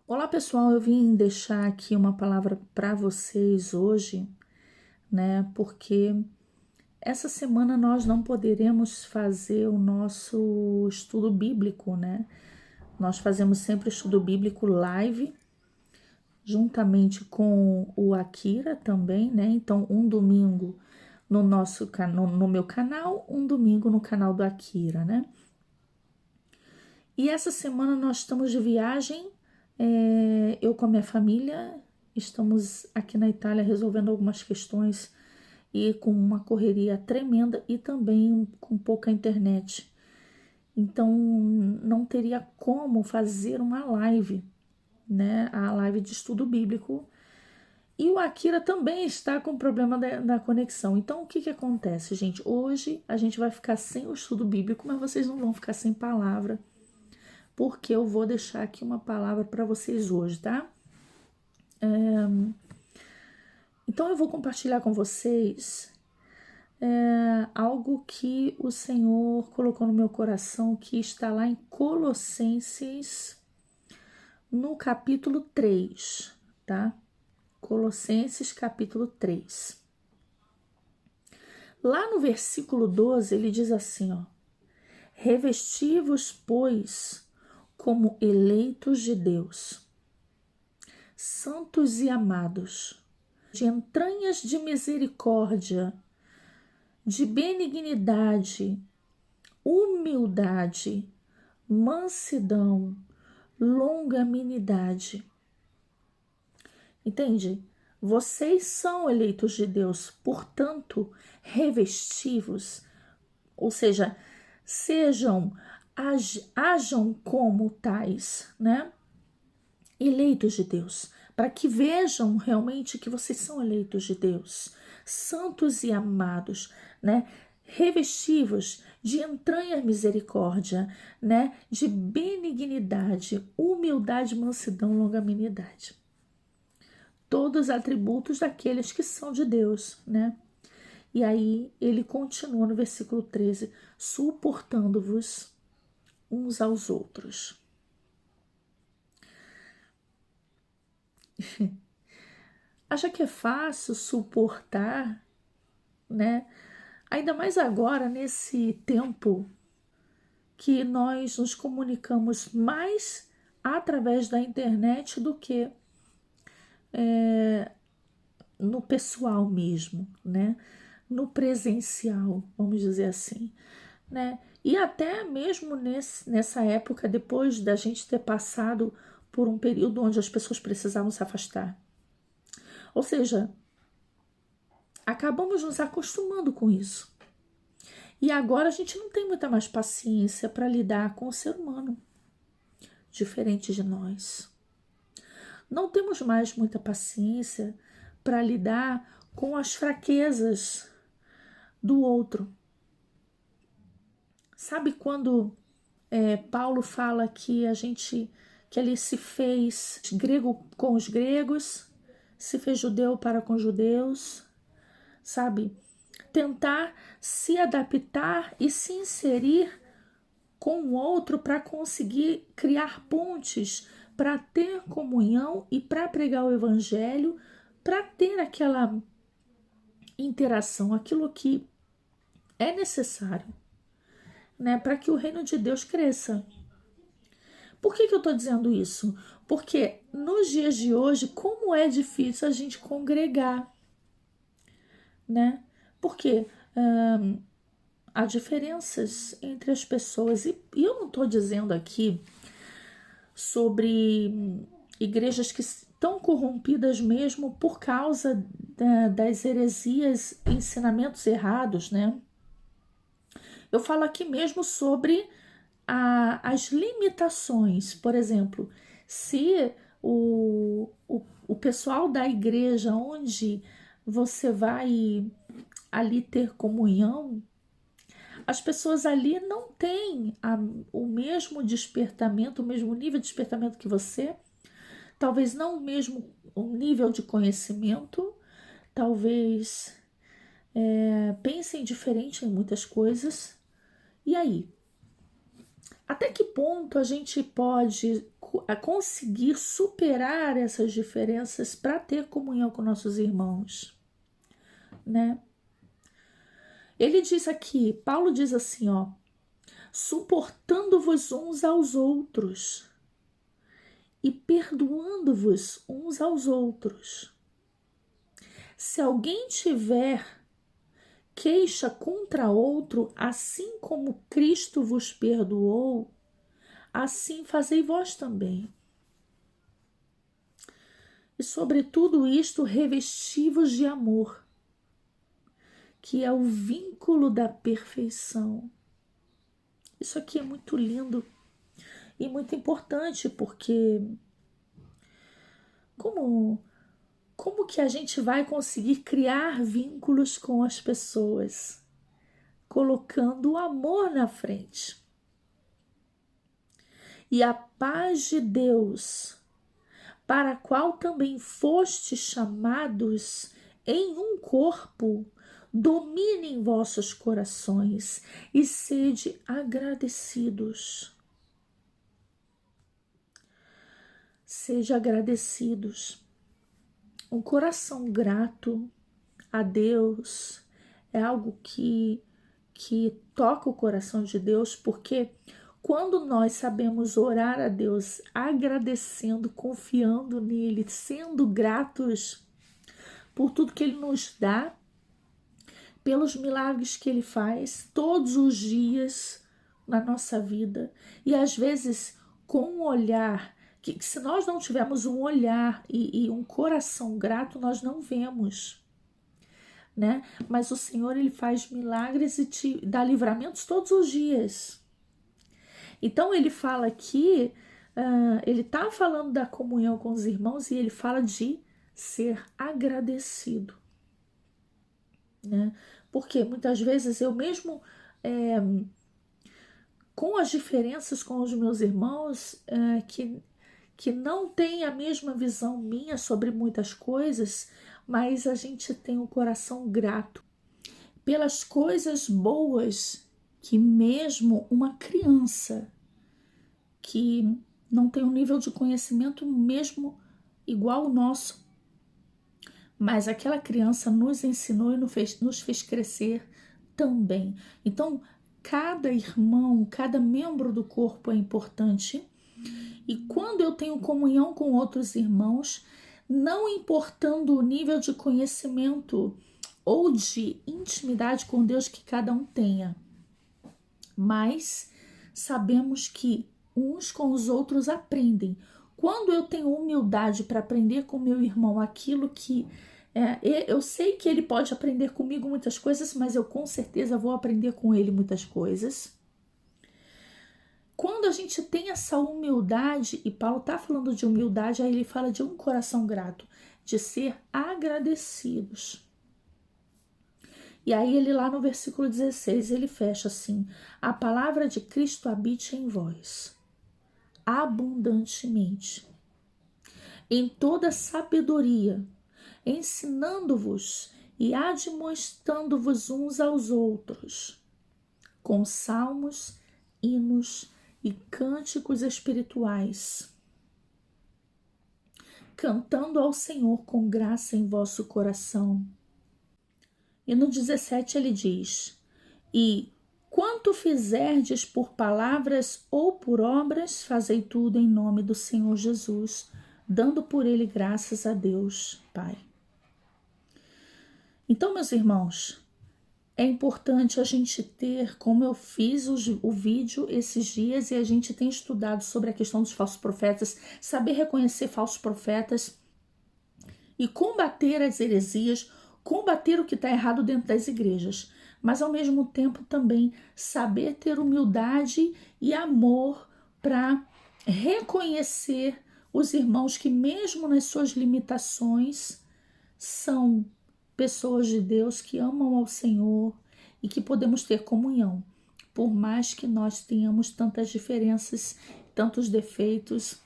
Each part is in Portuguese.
Olá pessoal, eu vim deixar aqui uma palavra para vocês hoje, né? Porque essa semana nós não poderemos fazer o nosso estudo bíblico, né? Nós fazemos sempre o estudo bíblico live, juntamente com o Akira também, né? Então, um domingo no meu canal, um domingo no canal do Akira, né? E essa semana nós estamos de viagem, eu com a minha família, estamos aqui na Itália resolvendo algumas questões e com uma correria tremenda e também com pouca internet. Então não teria como fazer uma live, né? A live de estudo bíblico. E o Akira também está com problema da conexão. Então o que que acontece, gente? Hoje a gente vai ficar sem o estudo bíblico, mas vocês não vão ficar sem palavra porque eu vou deixar aqui uma palavra para vocês hoje, tá? Então eu vou compartilhar com vocês algo que o Senhor colocou no meu coração, que está lá em Colossenses, no capítulo 3, tá? Colossenses, capítulo 3. Lá no versículo 12, ele diz assim, ó: Revesti-vos, pois, como eleitos de Deus, santos e amados, de entranhas de misericórdia, de benignidade, humildade, mansidão, longanimidade. Entende? Vocês são eleitos de Deus, portanto, revestivos, ou seja, sejam, hajam como tais, né? Eleitos de Deus, para que vejam realmente que vocês são eleitos de Deus, santos e amados, né? Revestivos de entranha misericórdia, né? De benignidade, humildade, mansidão, longanimidade. Todos os atributos daqueles que são de Deus, né? E aí ele continua no versículo 13, suportando-vos uns aos outros. Acha que é fácil suportar, né? Ainda mais agora, nesse tempo que nós nos comunicamos mais através da internet do que no pessoal mesmo, né? No presencial, vamos dizer assim, né? E até mesmo nessa época, depois da gente ter passado por um período onde as pessoas precisavam se afastar. Ou seja, acabamos nos acostumando com isso. E agora a gente não tem muita mais paciência para lidar com o ser humano, diferente de nós. Não temos mais muita paciência para lidar com as fraquezas do outro. Sabe quando Paulo fala que ele se fez grego com os gregos, se fez judeu para com os judeus, sabe? Tentar se adaptar e se inserir com o outro para conseguir criar pontes, para ter comunhão e para pregar o evangelho, para ter aquela interação, aquilo que é necessário, né, para que o reino de Deus cresça. Por que eu estou dizendo isso? Porque nos dias de hoje, como é difícil a gente congregar, né? Porque há diferenças entre as pessoas. E eu não estou dizendo aqui sobre igrejas que estão corrompidas mesmo por causa das heresias, ensinamentos errados, né? Eu falo aqui mesmo sobre as limitações. Por exemplo, se o pessoal da igreja onde você vai ali ter comunhão, as pessoas ali não têm o mesmo despertamento, o mesmo nível de despertamento que você, talvez não o mesmo nível de conhecimento, talvez pensem diferente em muitas coisas. E aí? Até que ponto a gente pode conseguir superar essas diferenças para ter comunhão com nossos irmãos, né? Ele diz aqui, Paulo diz assim, ó, suportando-vos uns aos outros e perdoando-vos uns aos outros. Se alguém tiver queixa contra outro, assim como Cristo vos perdoou, assim fazei vós também. E sobre tudo isto revesti-vos de amor, que é o vínculo da perfeição. Isso aqui é muito lindo e muito importante, porque como que a gente vai conseguir criar vínculos com as pessoas? Colocando o amor na frente. E a paz de Deus, para a qual também fostes chamados em um corpo, domine em vossos corações e sede agradecidos. Seja agradecidos. Um coração grato a Deus é algo que toca o coração de Deus, porque quando nós sabemos orar a Deus agradecendo, confiando nele, sendo gratos por tudo que ele nos dá, pelos milagres que ele faz todos os dias na nossa vida, e às vezes com um olhar que se nós não tivermos um olhar e um coração grato, nós não vemos, né? Mas o Senhor, ele faz milagres e te dá livramentos todos os dias. Então ele fala aqui, ele está falando da comunhão com os irmãos e ele fala de ser agradecido, né? Porque muitas vezes eu mesmo, com as diferenças com os meus irmãos, que não tem a mesma visão minha sobre muitas coisas, mas a gente tem um coração grato pelas coisas boas que mesmo uma criança que não tem um nível de conhecimento mesmo igual ao nosso, mas aquela criança nos ensinou e nos fez crescer também. Então, cada irmão, cada membro do corpo é importante. E quando eu tenho comunhão com outros irmãos, não importando o nível de conhecimento ou de intimidade com Deus que cada um tenha, mas sabemos que uns com os outros aprendem. Quando eu tenho humildade para aprender com meu irmão aquilo que eu sei que ele pode aprender comigo muitas coisas, mas eu com certeza vou aprender com ele muitas coisas. Quando a gente tem essa humildade, e Paulo está falando de humildade, aí ele fala de um coração grato, de ser agradecidos. E aí ele lá no versículo 16, ele fecha assim: a palavra de Cristo habite em vós, abundantemente, em toda sabedoria, ensinando-vos e admoestando-vos uns aos outros, com salmos, hinos e cânticos espirituais, cantando ao Senhor com graça em vosso coração. E no 17 ele diz: e quanto fizerdes por palavras ou por obras, fazei tudo em nome do Senhor Jesus, dando por ele graças a Deus, Pai. Então, meus irmãos, é importante a gente ter, como eu fiz o vídeo esses dias e a gente tem estudado sobre a questão dos falsos profetas, saber reconhecer falsos profetas e combater as heresias, combater o que está errado dentro das igrejas, mas ao mesmo tempo também saber ter humildade e amor para reconhecer os irmãos que mesmo nas suas limitações são pessoas de Deus que amam ao Senhor e que podemos ter comunhão, por mais que nós tenhamos tantas diferenças, tantos defeitos.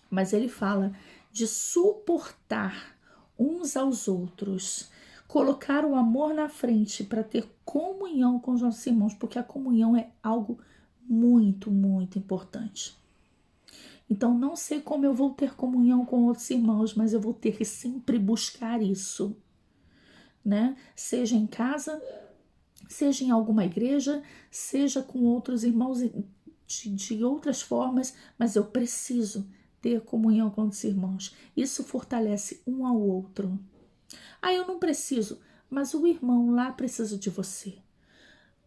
Mas ele fala de suportar uns aos outros, colocar o amor na frente para ter comunhão com os nossos irmãos, porque a comunhão é algo muito, muito importante. Então, não sei como eu vou ter comunhão com outros irmãos, mas eu vou ter que sempre buscar isso, né? Seja em casa, seja em alguma igreja, seja com outros irmãos de outras formas, mas eu preciso ter comunhão com os irmãos. Isso fortalece um ao outro. Ah, eu não preciso, mas o irmão lá precisa de você.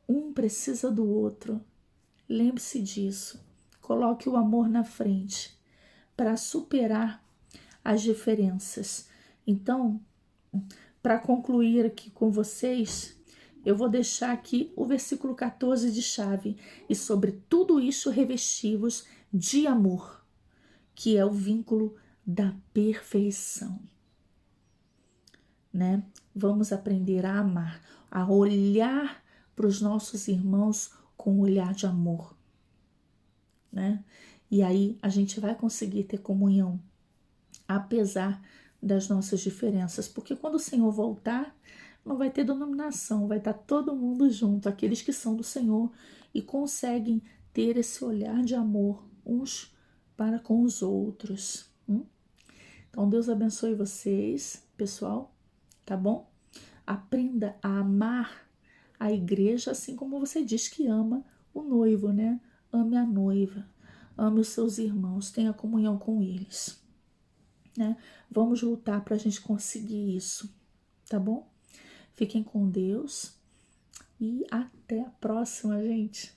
Um precisa do outro. Lembre-se disso. Coloque o amor na frente para superar as diferenças. Então, para concluir aqui com vocês, eu vou deixar aqui o versículo 14 de chave. E sobre tudo isso revestivos de amor, que é o vínculo da perfeição, né? Vamos aprender a amar, a olhar para os nossos irmãos com um olhar de amor, né? E aí a gente vai conseguir ter comunhão, apesar das nossas diferenças, porque quando o Senhor voltar, não vai ter denominação, vai estar todo mundo junto, aqueles que são do Senhor e conseguem ter esse olhar de amor uns para com os outros. Então Deus abençoe vocês, pessoal, tá bom? Aprenda a amar a igreja assim como você diz que ama o noivo, né? Ame a noiva, ame os seus irmãos, tenha comunhão com eles, né? Vamos lutar para a gente conseguir isso, tá bom? Fiquem com Deus e até a próxima, gente.